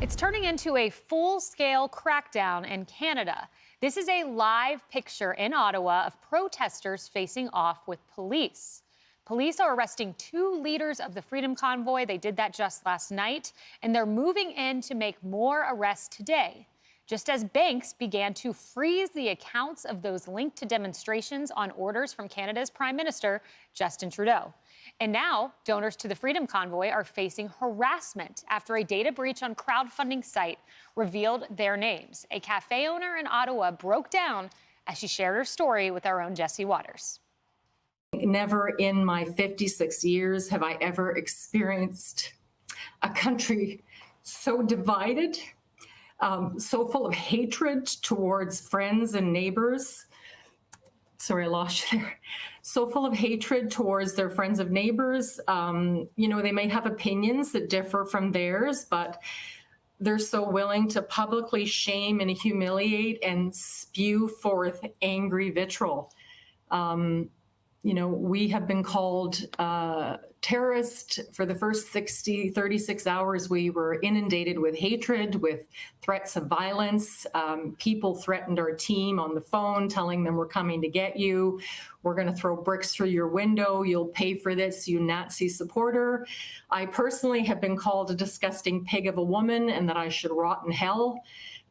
It's turning into a full-scale crackdown in Canada. This is a live picture in Ottawa of protesters facing off with police. Police are arresting 2 leaders of the Freedom Convoy. They did that just last night, and they're moving in to make more arrests today, just as banks began to freeze the accounts of those linked to demonstrations on orders from Canada's Prime Minister, Justin Trudeau. And now, donors to the Freedom Convoy are facing harassment after a data breach on crowdfunding site revealed their names. A cafe owner in Ottawa broke down as she shared her story with our own Jesse Waters. Never in my 56 years have I ever experienced a country so divided, so full of hatred towards friends and neighbors. Sorry, I lost you there. So full of hatred towards their friends and neighbors. They might have opinions that differ from theirs, but they're so willing to publicly shame and humiliate and spew forth angry vitriol. We have been called terrorist. For the first 36 hours, we were inundated with hatred, with threats of violence. People threatened our team on the phone, telling them we're coming to get you. We're going to throw bricks through your window. You'll pay for this, you Nazi supporter. I personally have been called a disgusting pig of a woman and that I should rot in hell.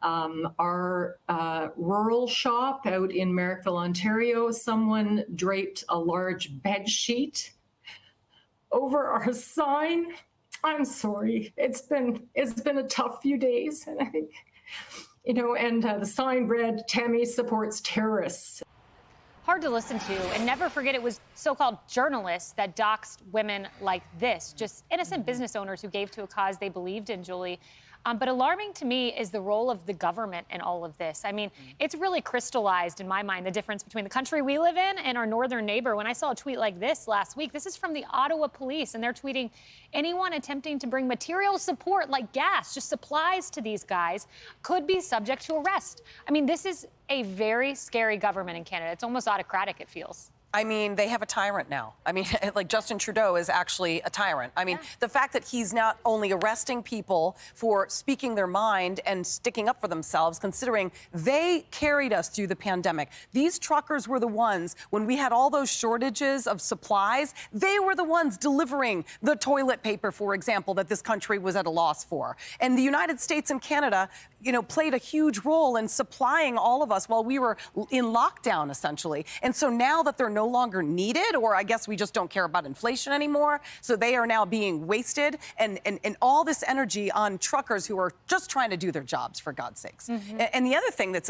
Our rural shop out in Merrickville, Ontario, someone draped a large bed sheet over our sign. I'm sorry. It's been a tough few days, and I think, the sign read, "Tammy supports terrorists." Hard to listen to, and never forget it was so-called journalists that doxed women like this, just innocent business owners who gave to a cause they believed in, Julie. But alarming to me is the role of the government in all of this. I mean, it's really crystallized in my mind the difference between the country we live in and our northern neighbor. When I saw a tweet like this last week, this is from the Ottawa police, and they're tweeting, anyone attempting to bring material support like gas, just supplies to these guys, could be subject to arrest. I mean, this is a very scary government in Canada. It's almost autocratic, it feels. I mean, they have a tyrant now. I mean, like Justin Trudeau is actually a tyrant. I mean, the fact that he's not only arresting people for speaking their mind and sticking up for themselves, considering they carried us through the pandemic. These truckers were the ones, when we had all those shortages of supplies, they were the ones delivering the toilet paper, for example, that this country was at a loss for. And the United States and Canada, played a huge role in supplying all of us while we were in lockdown, essentially. And so now that they're no longer needed, or I guess we just don't care about inflation anymore, so they are now being wasted, and all this energy on truckers who are just trying to do their jobs, for God's sakes. And the other thing that's...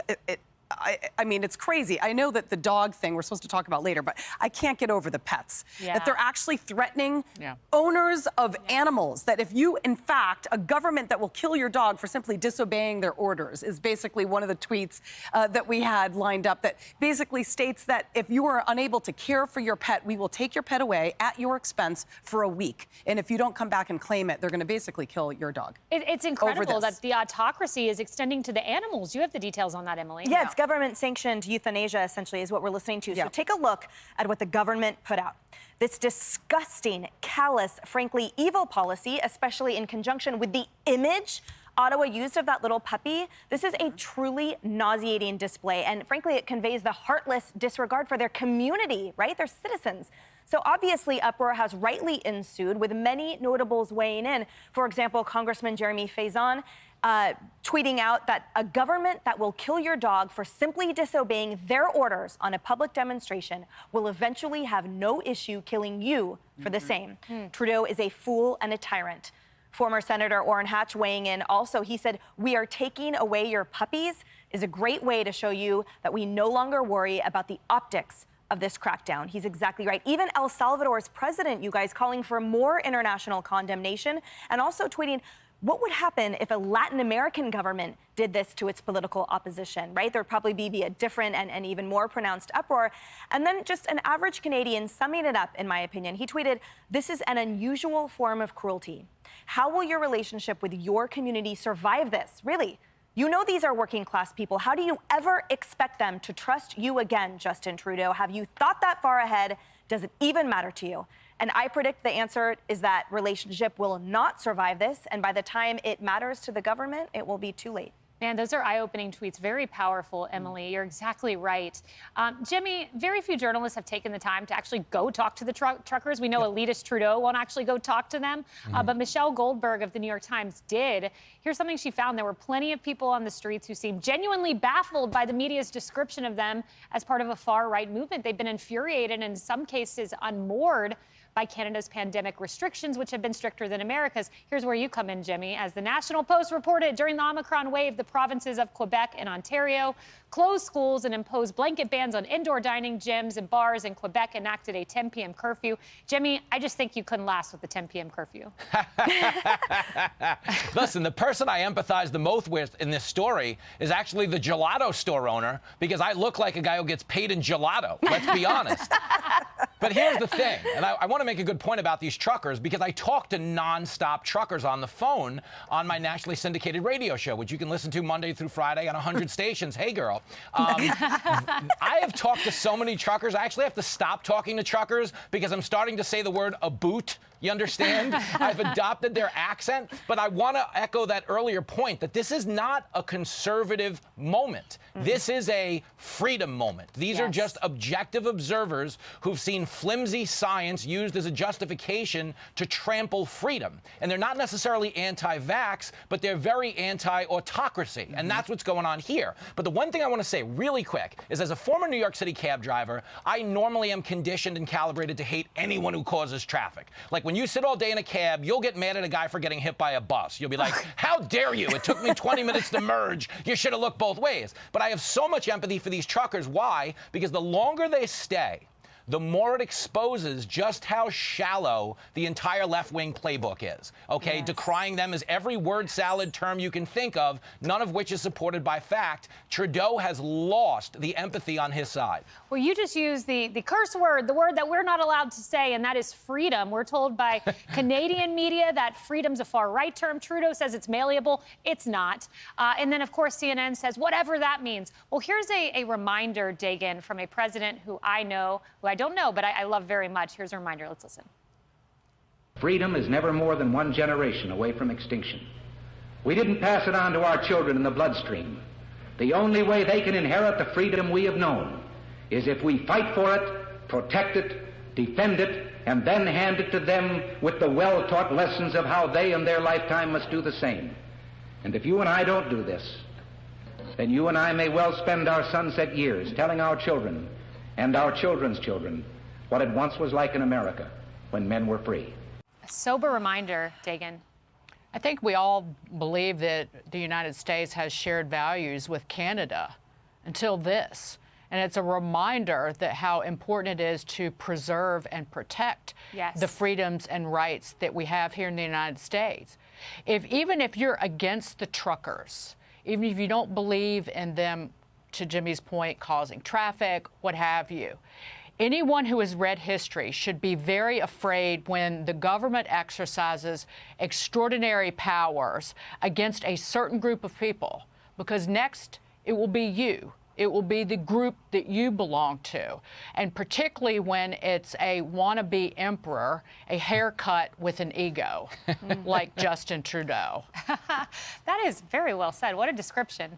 I mean, it's crazy. I know that the dog thing we're supposed to talk about later, but I can't get over the pets. That they're actually threatening owners of animals. That if you, in fact, a government that will kill your dog for simply disobeying their orders is basically one of the tweets that we had lined up that basically states that if you are unable to care for your pet, we will take your pet away at your expense for a week. And if you don't come back and claim it, they're going to basically kill your dog. It's incredible that the autocracy is extending to the animals. You have the details on that, Emily. Yeah, it's government-sanctioned euthanasia, essentially, is what we're listening to. So take a look at what the government put out. This disgusting, callous, frankly, evil policy, especially in conjunction with the image Ottawa used of that little puppy. This is a truly nauseating display, and frankly, it conveys the heartless disregard for their community, right? Their citizens. So obviously, uproar has rightly ensued, with many notables weighing in. For example, Congressman Jeremy Faison tweeting out that a government that will kill your dog for simply disobeying their orders on a public demonstration will eventually have no issue killing you for the same. Trudeau is a fool and a tyrant. Former Senator Orrin Hatch weighing in also, he said, "We are taking away your puppies is a great way to show you that we no longer worry about the optics of this crackdown." He's exactly right. Even El Salvador's president, you guys, calling for more international condemnation, and also tweeting, what would happen if a Latin American government did this to its political opposition, right? There'd probably be a different and even more pronounced uproar. And then just an average Canadian summing it up, in my opinion. He tweeted, "This is an unusual form of cruelty. How will your relationship with your community survive this? Really? You know these are working class people. How do you ever expect them to trust you again, Justin Trudeau? Have you thought that far ahead? Does it even matter to you?" And I predict the answer is that relationship will not survive this. And by the time it matters to the government, it will be too late. Man, those are eye-opening tweets. Very powerful, Emily. You're exactly right. Jimmy, very few journalists have taken the time to actually go talk to the truckers. We know elitist Trudeau won't actually go talk to them. But Michelle Goldberg of the New York Times did. Here's something she found. There were plenty of people on the streets who seemed genuinely baffled by the media's description of them as part of a far-right movement. They've been infuriated and in some cases unmoored by Canada's pandemic restrictions, which have been stricter than America's. Here's where you come in, Jimmy. As the National Post reported, during the Omicron wave, the provinces of Quebec and Ontario closed schools and imposed blanket bans on indoor dining, gyms, and bars, and Quebec enacted a 10 p.m. curfew. Jimmy, I just think you couldn't last with the 10 p.m. curfew. Listen, the person I empathize the most with in this story is actually the gelato store owner, because I look like a guy who gets paid in gelato, let's be honest. But here's the thing, and I want to make a good point about these truckers, because I talk to nonstop truckers on the phone on my nationally syndicated radio show, which you can listen to Monday through Friday on 100 stations. Hey, girl. I have talked to so many truckers. I actually have to stop talking to truckers because I'm starting to say the word a boot. You understand? I've adopted their accent, but I want to echo that earlier point that this is not a conservative moment. This is a freedom moment. These are just objective observers who've seen flimsy science used as a justification to trample freedom. And they're not necessarily anti-vax, but they're very anti-autocracy. And that's what's going on here. But the one thing I want to say really quick is, as a former New York City cab driver, I normally am conditioned and calibrated to hate anyone who causes traffic. Like, when you sit all day in a cab, you'll get mad at a guy for getting hit by a bus. You'll be like, how dare you? It took me 20 minutes to merge. You should have looked both ways. But I have so much empathy for these truckers. Why? Because the longer they stay, the more it exposes just how shallow the entire left-wing playbook is, okay? Decrying them as every word salad term you can think of, none of which is supported by fact. Trudeau has lost the empathy on his side. Well, you just used the curse word, the word that we're not allowed to say, and that is freedom. We're told by Canadian media that freedom's a far-right term. Trudeau says it's malleable. It's not. And then, of course, CNN says whatever that means. Well, here's a reminder, Dagan, from a president who I know, who I don't know, but I love very much. Here's a reminder. Let's listen. Freedom is never more than one generation away from extinction. We didn't pass it on to our children in the bloodstream. The only way they can inherit the freedom we have known is if we fight for it, protect it, defend it, and then hand it to them with the well-taught lessons of how they in their lifetime must do the same. And if you and I don't do this, then you and I may well spend our sunset years telling our children and our children's children what it once was like in America when men were free. A sober reminder, Dagan. I think we all believe that the United States has shared values with Canada until this. And it's a reminder that how important it is to preserve and protect the freedoms and rights that we have here in the United States. Even if you're against the truckers, even if you don't believe in them, to Jimmy's point, causing traffic, what have you, anyone who has read history should be very afraid when the government exercises extraordinary powers against a certain group of people, because next it will be you. It will be the group that you belong to. And particularly when it's a wannabe emperor, a haircut with an ego, like Justin Trudeau. That is very well said. What a description.